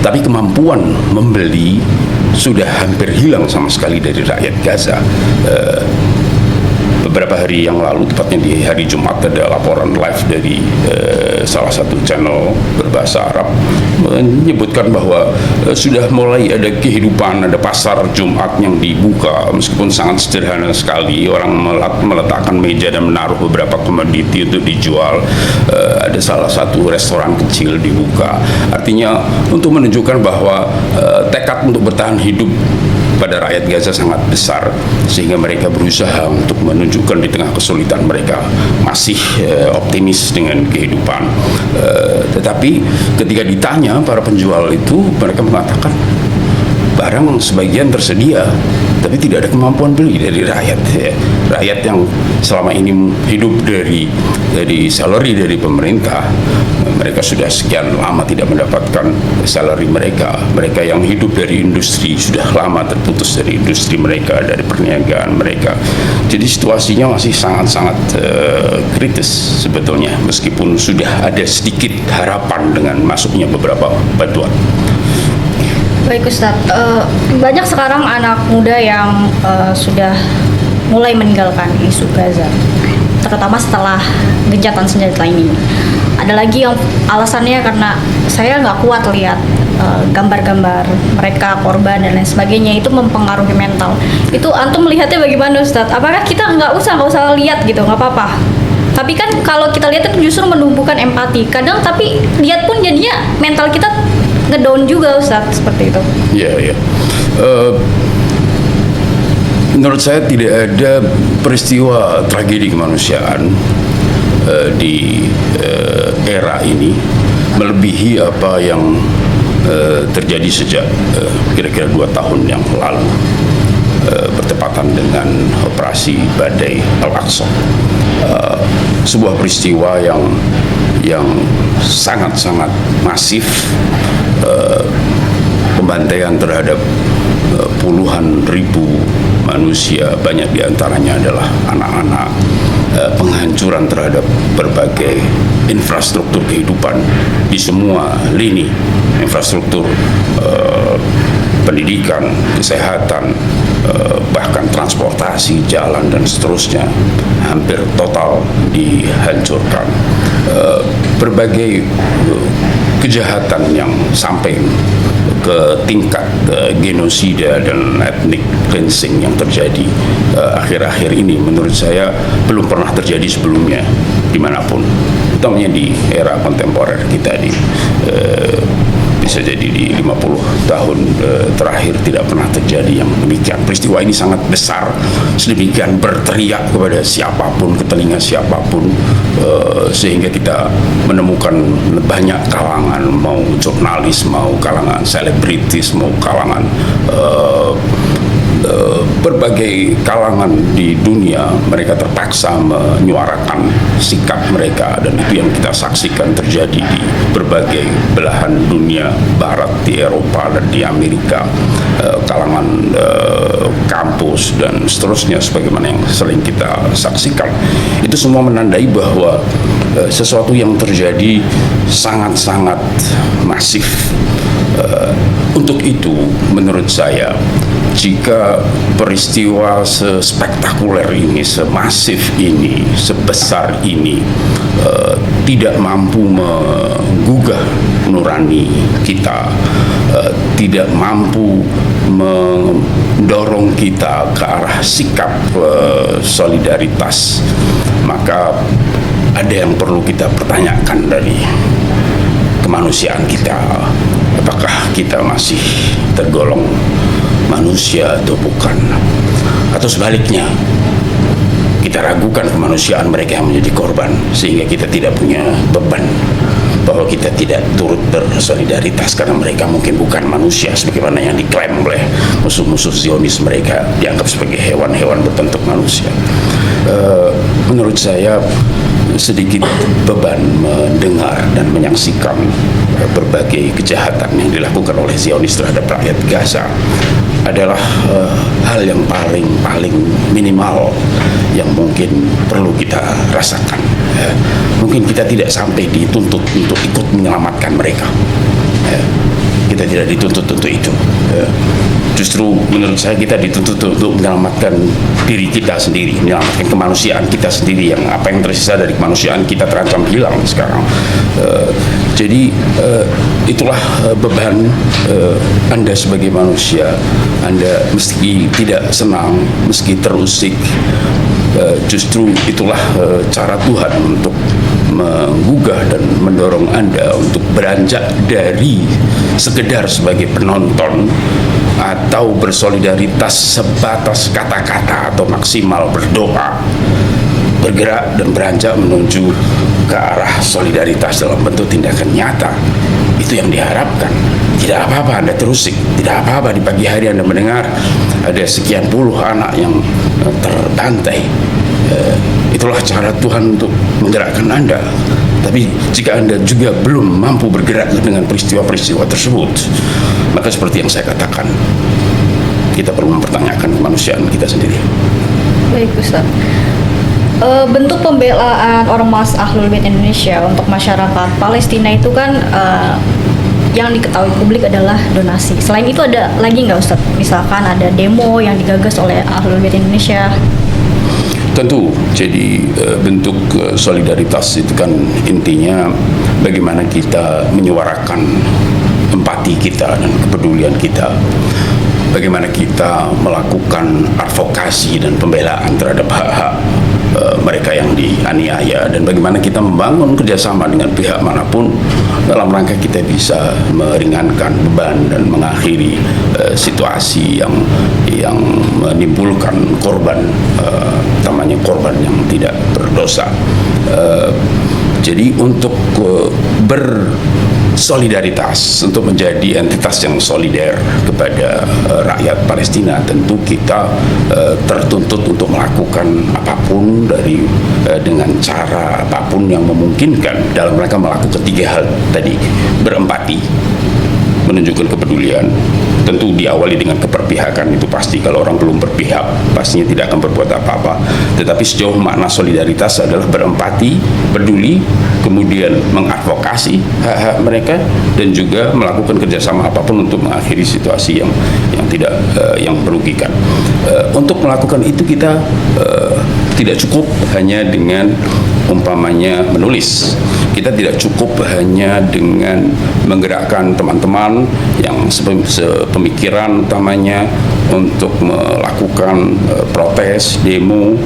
tapi kemampuan membeli sudah hampir hilang sama sekali dari rakyat Gaza. Beberapa hari yang lalu, tepatnya di hari Jumat, ada laporan live dari salah satu channel berbahasa Arab menyebutkan bahwa sudah mulai ada kehidupan, ada pasar Jumat yang dibuka, meskipun sangat sederhana sekali. Orang meletakkan meja dan menaruh beberapa komoditi untuk dijual. Ada salah satu restoran kecil dibuka. Artinya untuk menunjukkan bahwa tekad untuk bertahan hidup pada rakyat Gaza sangat besar, sehingga mereka berusaha untuk menunjukkan di tengah kesulitan mereka masih optimis dengan kehidupan. Tetapi ketika ditanya para penjual itu, mereka mengatakan barang sebagian tersedia, tapi tidak ada kemampuan beli dari rakyat. Rakyat yang selama ini hidup dari salary dari pemerintah, mereka sudah sekian lama tidak mendapatkan salary mereka. Mereka yang hidup dari industri sudah lama terputus dari industri mereka, dari perniagaan mereka. Jadi situasinya masih sangat-sangat kritis sebetulnya, meskipun sudah ada sedikit harapan dengan masuknya beberapa bantuan. Baik Ustadz, banyak sekarang anak muda yang sudah mulai meninggalkan isu Gaza, terutama setelah gencatan senjata ini. Ada lagi yang alasannya karena saya nggak kuat lihat gambar-gambar mereka korban dan lain sebagainya, itu mempengaruhi mental. Itu antum melihatnya bagaimana Ustadz? Apakah kita nggak usah lihat gitu, nggak apa-apa? Tapi kan kalau kita lihat itu justru menumbuhkan empati. Kadang tapi lihat pun jadinya mental kita ngedown juga Ustadz, seperti itu. Iya. Menurut saya tidak ada peristiwa tragedi kemanusiaan di era ini melebihi apa yang terjadi sejak kira-kira 2 tahun yang lalu, bertepatan dengan operasi Badai Al-Aqsa. Sebuah peristiwa yang sangat-sangat masif, pembantaian terhadap puluhan ribu manusia, banyak diantaranya adalah anak-anak, penghancuran terhadap berbagai infrastruktur kehidupan di semua lini, infrastruktur pendidikan, kesehatan, bahkan transportasi, jalan dan seterusnya hampir total dihancurkan. Berbagai kejahatan yang sampai ke tingkat genosida dan ethnic cleansing yang terjadi akhir-akhir ini menurut saya belum pernah terjadi sebelumnya dimanapun, utamanya di era kontemporer kita bisa jadi di 50 tahun terakhir tidak pernah terjadi yang demikian. Peristiwa ini sangat besar, sedemikian berteriak kepada siapapun, ke telinga siapapun, sehingga kita menemukan banyak kalangan, mau jurnalis, mau kalangan selebritis, mau kalangan berbagai kalangan di dunia, mereka terpaksa menyuarakan sikap mereka, dan itu yang kita saksikan terjadi di berbagai belahan dunia barat, di Eropa dan di Amerika, kalangan kampus dan seterusnya sebagaimana yang sering kita saksikan. Itu semua menandai bahwa sesuatu yang terjadi sangat-sangat masif. Untuk itu menurut saya, jika peristiwa sespektakuler ini, semasif ini, sebesar ini tidak mampu menggugah nurani kita, tidak mampu mendorong kita ke arah sikap solidaritas, maka ada yang perlu kita pertanyakan dari kemanusiaan kita. Apakah kita masih tergolong manusia atau bukan? Atau sebaliknya, kita ragukan kemanusiaan mereka yang menjadi korban, sehingga kita tidak punya beban bahwa kita tidak turut bersolidaritas karena mereka mungkin bukan manusia sebagaimana yang diklaim oleh musuh-musuh Zionis, mereka dianggap sebagai hewan-hewan berbentuk manusia. Menurut saya sedikit beban mendengar dan menyaksikan berbagai kejahatan yang dilakukan oleh Zionis terhadap rakyat Gaza adalah hal yang paling minimal yang mungkin perlu kita rasakan. Mungkin kita tidak sampai dituntut untuk ikut menyelamatkan mereka. Kita tidak dituntut untuk itu. Justru menurut saya kita dituntut untuk menyelamatkan diri kita sendiri, menyelamatkan kemanusiaan kita sendiri, yang apa yang tersisa dari kemanusiaan kita terancam hilang sekarang. Jadi itulah beban Anda sebagai manusia. Anda meski tidak senang, meski terusik, justru itulah cara Tuhan untuk menggugah dan mendorong Anda untuk beranjak dari sekedar sebagai penonton atau bersolidaritas sebatas kata-kata atau maksimal berdoa, bergerak dan beranjak menuju ke arah solidaritas dalam bentuk tindakan nyata. Itu yang diharapkan. Tidak apa-apa Anda terusik, tidak apa-apa di pagi hari Anda mendengar ada sekian puluh anak yang terbantai. Itulah cara Tuhan untuk menggerakkan Anda. Tapi jika Anda juga belum mampu bergerak dengan peristiwa-peristiwa tersebut, maka seperti yang saya katakan, kita perlu mempertanyakan kemanusiaan kita sendiri. Baik, Ustaz. Bentuk pembelaan Ormas Ahlul Bait Indonesia untuk masyarakat Palestina itu kan yang diketahui publik adalah donasi. Selain itu ada lagi nggak, Ustaz? Misalkan ada demo yang digagas oleh Ahlul Bait Indonesia. Tentu, jadi bentuk solidaritas itu kan intinya bagaimana kita menyuarakan empati kita dan kepedulian kita, bagaimana kita melakukan advokasi dan pembelaan terhadap hak-hak mereka yang dianiaya, dan bagaimana kita membangun kerjasama dengan pihak manapun dalam rangka kita bisa meringankan beban dan mengakhiri situasi yang menimbulkan korban, utamanya korban yang tidak berdosa. Jadi untuk bersolidaritas, untuk menjadi entitas yang solider kepada rakyat Palestina, tentu kita tertuntut untuk melakukan apapun dengan cara apapun yang memungkinkan dalam rangka melakukan tiga hal tadi: berempati, menunjukkan kepedulian. Tentu diawali dengan keberpihakan, itu pasti. Kalau orang belum berpihak, pastinya tidak akan berbuat apa-apa. Tetapi sejauh makna solidaritas adalah berempati, peduli, kemudian mengadvokasi hak-hak mereka, dan juga melakukan kerjasama apapun untuk mengakhiri situasi yang tidak yang merugikan. Untuk melakukan itu kita tidak cukup hanya dengan umpamanya menulis. Kita tidak cukup hanya dengan menggerakkan teman-teman yang sepemikiran utamanya untuk melakukan protes, demo,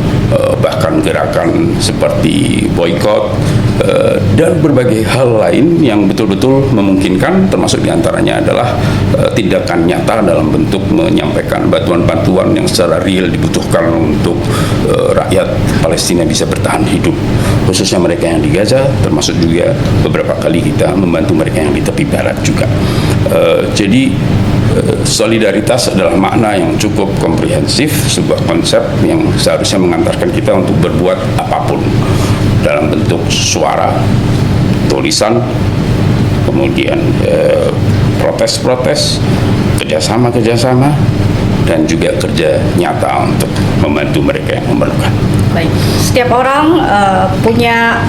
bahkan gerakan seperti boykot, dan berbagai hal lain yang betul-betul memungkinkan, termasuk diantaranya adalah tindakan nyata dalam bentuk menyampaikan bantuan-bantuan yang secara real dibutuhkan untuk rakyat Palestina bisa bertahan hidup, khususnya mereka yang di Gaza, termasuk juga beberapa kali kita membantu mereka yang di tepi barat juga. Jadi solidaritas adalah makna yang cukup komprehensif, sebuah konsep yang seharusnya mengantarkan kita untuk berbuat apapun dalam bentuk suara, tulisan, kemudian protes-protes, kerjasama, dan juga kerja nyata untuk membantu mereka yang memerlukan. Baik, setiap orang punya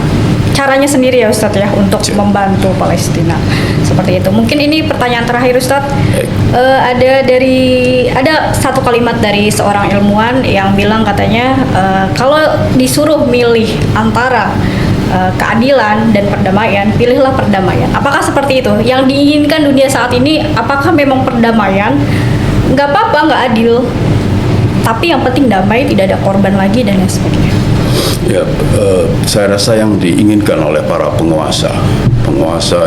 caranya sendiri ya Ustadz ya untuk membantu Palestina seperti itu. Mungkin ini pertanyaan terakhir Ustadz. Ada satu kalimat dari seorang ilmuwan yang bilang katanya kalau disuruh milih antara keadilan dan perdamaian, pilihlah perdamaian. Apakah seperti itu yang diinginkan dunia saat ini? Apakah memang perdamaian? Nggak apa-apa, nggak adil, tapi yang penting damai, tidak ada korban lagi dan lain sebagainya. Ya, saya rasa yang diinginkan oleh para penguasa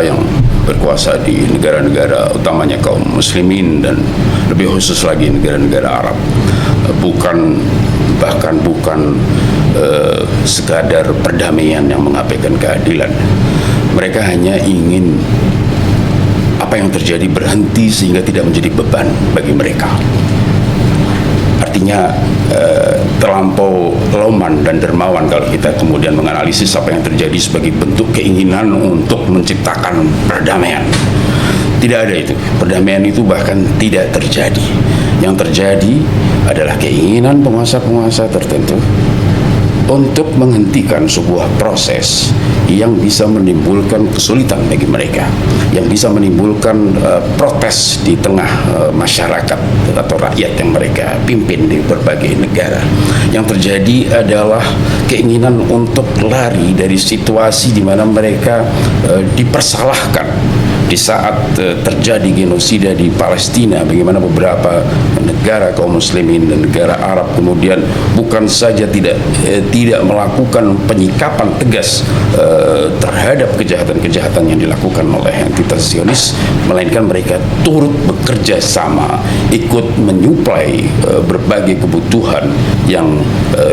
yang berkuasa di negara-negara utamanya kaum muslimin dan lebih khusus lagi negara-negara Arab, bukan sekadar perdamaian yang mengabaikan keadilan. Mereka hanya ingin apa yang terjadi berhenti sehingga tidak menjadi beban bagi mereka. Artinya terlampau loman dan dermawan kalau kita kemudian menganalisis apa yang terjadi sebagai bentuk keinginan untuk menciptakan perdamaian. Tidak ada itu. Perdamaian itu bahkan tidak terjadi. Yang terjadi adalah keinginan penguasa-penguasa tertentu untuk menghentikan sebuah proses yang bisa menimbulkan kesulitan bagi mereka, yang bisa menimbulkan protes di tengah masyarakat atau rakyat yang mereka pimpin di berbagai negara. Yang terjadi adalah keinginan untuk lari dari situasi di mana mereka dipersalahkan di saat terjadi genosida di Palestina, bagaimana beberapa negara kaum muslimin dan negara Arab kemudian bukan saja tidak melakukan penyikapan tegas terhadap kejahatan-kejahatan yang dilakukan oleh entitas Zionis, melainkan mereka turut bekerja sama, ikut menyuplai berbagai kebutuhan yang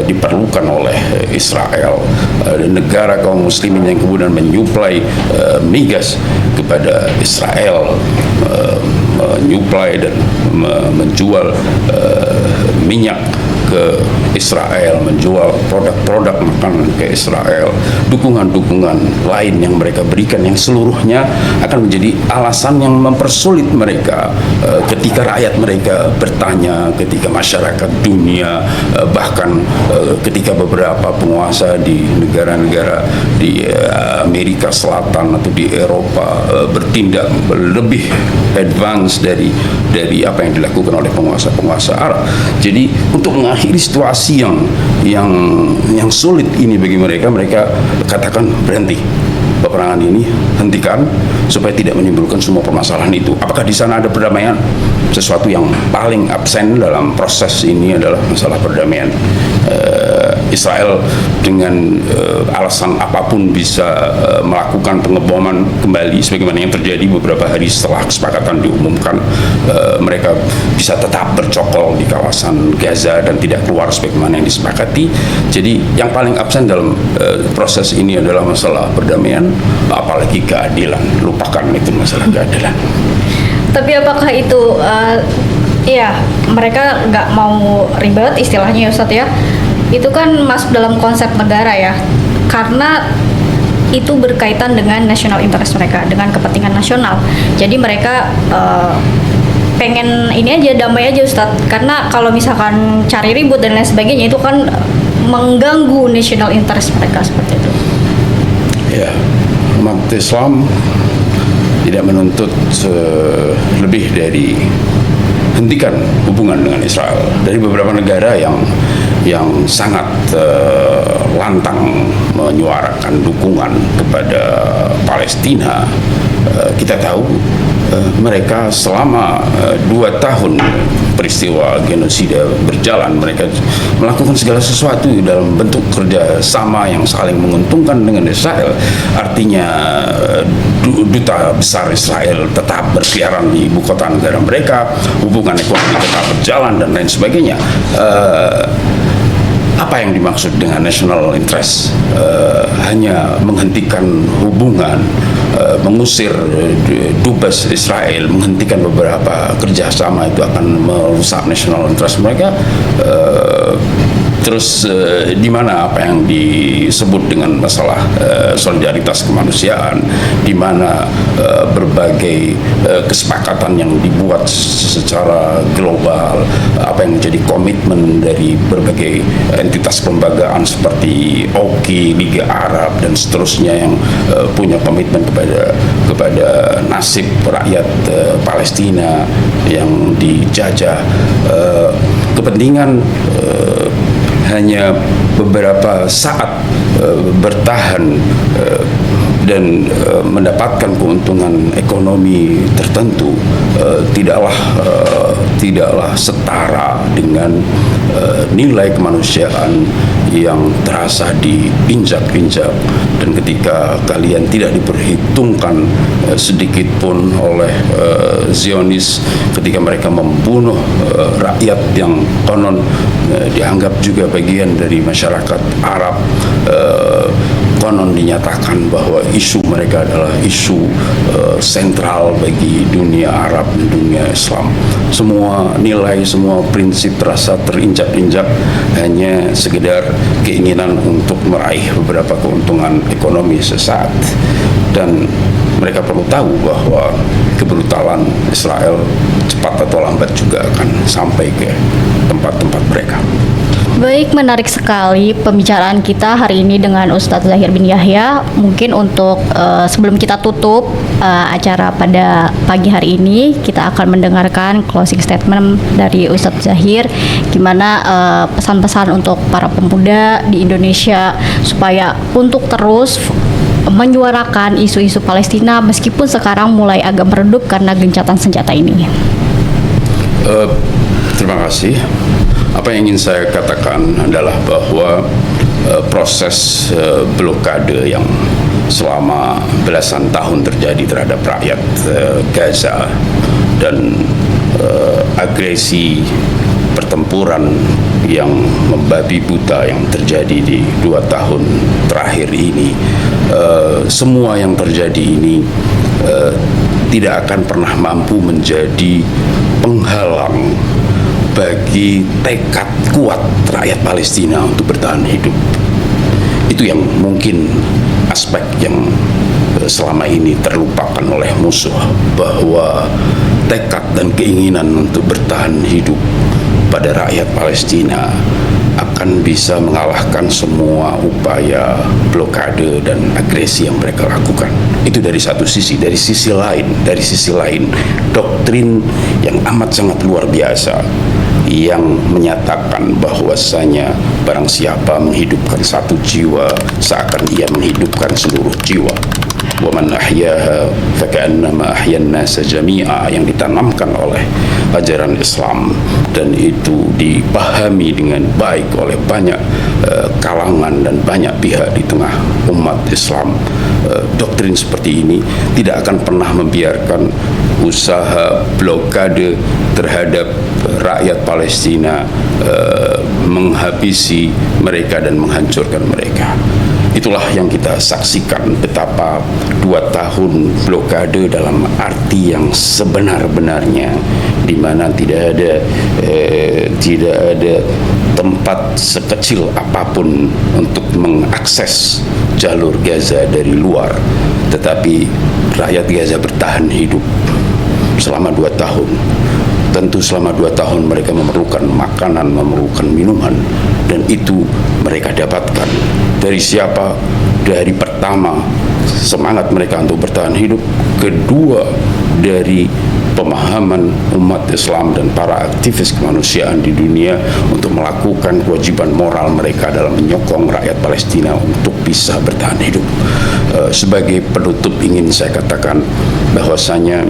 diperlukan oleh Israel, negara kaum muslimin yang kemudian menyuplai migas kepada Israel, menyuplai dan menjual minyak ke Israel, menjual produk-produk makanan ke Israel, dukungan-dukungan lain yang mereka berikan yang seluruhnya akan menjadi alasan yang mempersulit mereka ketika rakyat mereka bertanya, ketika masyarakat dunia, bahkan ketika beberapa penguasa di negara-negara di Amerika Selatan atau di Eropa bertindak lebih advance dari apa yang dilakukan oleh penguasa-penguasa Arab. Jadi untuk mengakhiri situasi yang sulit ini bagi mereka katakan berhenti peperangan ini, hentikan supaya tidak menimbulkan semua permasalahan itu. Apakah di sana ada perdamaian? Sesuatu yang paling absen dalam proses ini adalah masalah perdamaian. Israel dengan alasan apapun bisa melakukan pengeboman kembali sebagaimana yang terjadi beberapa hari setelah kesepakatan diumumkan. Mereka bisa tetap bercokol di kawasan Gaza dan tidak keluar sebagaimana yang disepakati. Jadi yang paling absen dalam proses ini adalah masalah perdamaian, apalagi keadilan. Lupakan itu masalah keadilan. Tapi apakah itu mereka nggak mau ribet istilahnya ya Ustadz ya, itu kan masuk dalam konsep negara ya, karena itu berkaitan dengan national interest mereka, dengan kepentingan nasional. Jadi mereka pengen ini aja, damai aja Ustadz, karena kalau misalkan cari ribut dan lain sebagainya itu kan mengganggu national interest mereka seperti itu. Ya, umat Islam tidak menuntut lebih dari hentikan hubungan dengan Israel. Dari beberapa negara yang sangat lantang menyuarakan dukungan kepada Palestina, kita tahu mereka selama 2 tahun peristiwa genosida berjalan, mereka melakukan segala sesuatu dalam bentuk kerjasama yang saling menguntungkan dengan Israel. Artinya duta besar Israel tetap berkeliaran di ibu kota negara mereka, hubungan ekonomi tetap berjalan dan lain sebagainya. Apa yang dimaksud dengan national interest? Hanya menghentikan hubungan, mengusir dubes Israel, menghentikan beberapa kerjasama itu akan merusak national interest mereka. Terus di mana apa yang disebut dengan masalah solidaritas kemanusiaan, di mana berbagai kesepakatan yang dibuat secara global, apa yang menjadi komitmen dari berbagai entitas kelembagaan seperti OKI, Liga Arab dan seterusnya yang punya komitmen kepada nasib rakyat Palestina yang dijajah, kepentingan hanya beberapa saat bertahan dan mendapatkan keuntungan ekonomi tertentu tidaklah setara dengan nilai kemanusiaan yang terasa diinjak-injak. Dan ketika kalian tidak diperhitungkan sedikit pun oleh Zionis, ketika mereka membunuh rakyat yang konon dianggap juga bagian dari masyarakat Arab, konon dinyatakan bahwa isu mereka adalah isu sentral bagi dunia Arab dan dunia Islam. Semua nilai, semua prinsip terasa terinjak-injak hanya sekedar keinginan untuk meraih beberapa keuntungan ekonomi sesaat. Dan mereka perlu tahu bahwa kebrutalan Israel cepat atau lambat juga akan sampai ke tempat-tempat mereka. Baik, menarik sekali pembicaraan kita hari ini dengan Ustadz Zahir bin Yahya. Mungkin untuk sebelum kita tutup acara pada pagi hari ini, kita akan mendengarkan closing statement dari Ustadz Zahir, gimana pesan-pesan untuk para pemuda di Indonesia supaya untuk terus menyuarakan isu-isu Palestina meskipun sekarang mulai agak meredup karena gencatan senjata ini. Terima kasih. Apa yang ingin saya katakan adalah bahwa proses blokade yang selama belasan tahun terjadi terhadap rakyat Gaza dan agresi pertempuran yang membabi buta yang terjadi di 2 tahun terakhir ini, semua yang terjadi ini tidak akan pernah mampu menjadi penghalang bagi tekad kuat rakyat Palestina untuk bertahan hidup. Itu yang mungkin aspek yang selama ini terlupakan oleh musuh, bahwa tekad dan keinginan untuk bertahan hidup pada rakyat Palestina akan bisa mengalahkan semua upaya blokade dan agresi yang mereka lakukan. Itu dari satu sisi. Dari sisi lain, doktrin yang amat sangat luar biasa yang menyatakan bahwasanya barang siapa menghidupkan satu jiwa seakan ia menghidupkan seluruh jiwa. Wa man ahyaha faka'annama ahyan nasa jami'a, yang ditanamkan oleh ajaran Islam dan itu dipahami dengan baik oleh banyak kalangan dan banyak pihak di tengah umat Islam. Doktrin seperti ini tidak akan pernah membiarkan usaha blokade terhadap rakyat Palestina menghabisi mereka dan menghancurkan mereka. Itulah yang kita saksikan, betapa 2 tahun blokade dalam arti yang sebenar-benarnya, di mana tidak ada tempat sekecil apapun untuk mengakses jalur Gaza dari luar, tetapi rakyat Gaza bertahan hidup selama 2 tahun. Tentu selama 2 tahun mereka memerlukan makanan, memerlukan minuman, dan itu mereka dapatkan. Dari siapa? Dari pertama, semangat mereka untuk bertahan hidup. Kedua, dari pemahaman umat Islam dan para aktivis kemanusiaan di dunia untuk melakukan kewajiban moral mereka dalam menyokong rakyat Palestina untuk bisa bertahan hidup. Sebagai penutup ingin saya katakan bahwasanya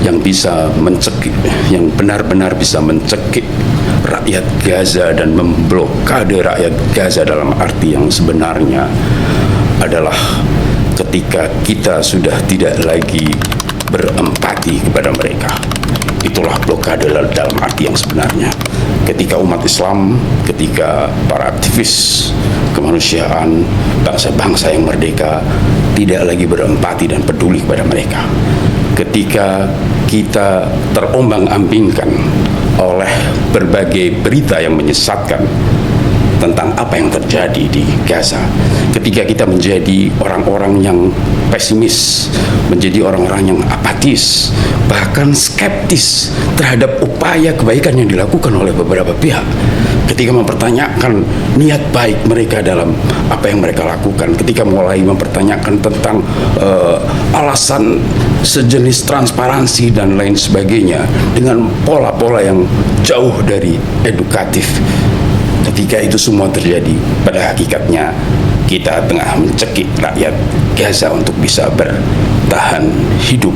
yang bisa mencekik, yang benar-benar bisa mencekik rakyat Gaza dan memblokade rakyat Gaza dalam arti yang sebenarnya adalah ketika kita sudah tidak lagi berempati kepada mereka. Itulah blokade dalam arti yang sebenarnya. Ketika umat Islam, ketika para aktivis kemanusiaan, bangsa-bangsa yang merdeka tidak lagi berempati dan peduli kepada mereka. Ketika kita terombang-ambingkan oleh berbagai berita yang menyesatkan tentang apa yang terjadi di Gaza, ketika kita menjadi orang-orang yang pesimis, menjadi orang-orang yang apatis, bahkan skeptis terhadap upaya kebaikan yang dilakukan oleh beberapa pihak, ketika mempertanyakan niat baik mereka dalam apa yang mereka lakukan, ketika mulai mempertanyakan tentang alasan sejenis transparansi dan lain sebagainya dengan pola-pola yang jauh dari edukatif. Ketika itu semua terjadi, pada hakikatnya kita tengah mencekik rakyat Gaza untuk bisa bertahan hidup,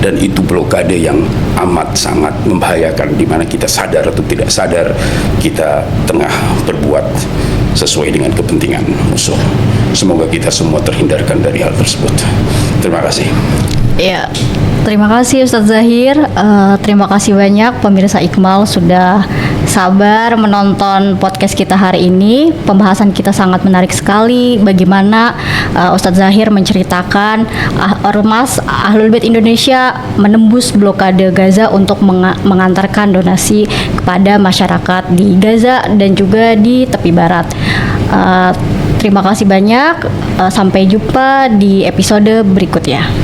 dan itu blokade yang amat sangat membahayakan, di mana kita sadar atau tidak sadar kita tengah berbuat sesuai dengan kepentingan musuh. Semoga kita semua terhindarkan dari hal tersebut. Terima kasih. Ya, terima kasih Ustadz Zahir. Terima kasih banyak pemirsa Iqmal sudah sabar menonton podcast kita hari ini. Pembahasan kita sangat menarik sekali. Bagaimana Ustadz Zahir menceritakan Ormas Ahlul Bait Indonesia menembus blokade Gaza untuk mengantarkan donasi kepada masyarakat di Gaza dan juga di tepi barat. Terima kasih banyak. Sampai jumpa di episode berikutnya.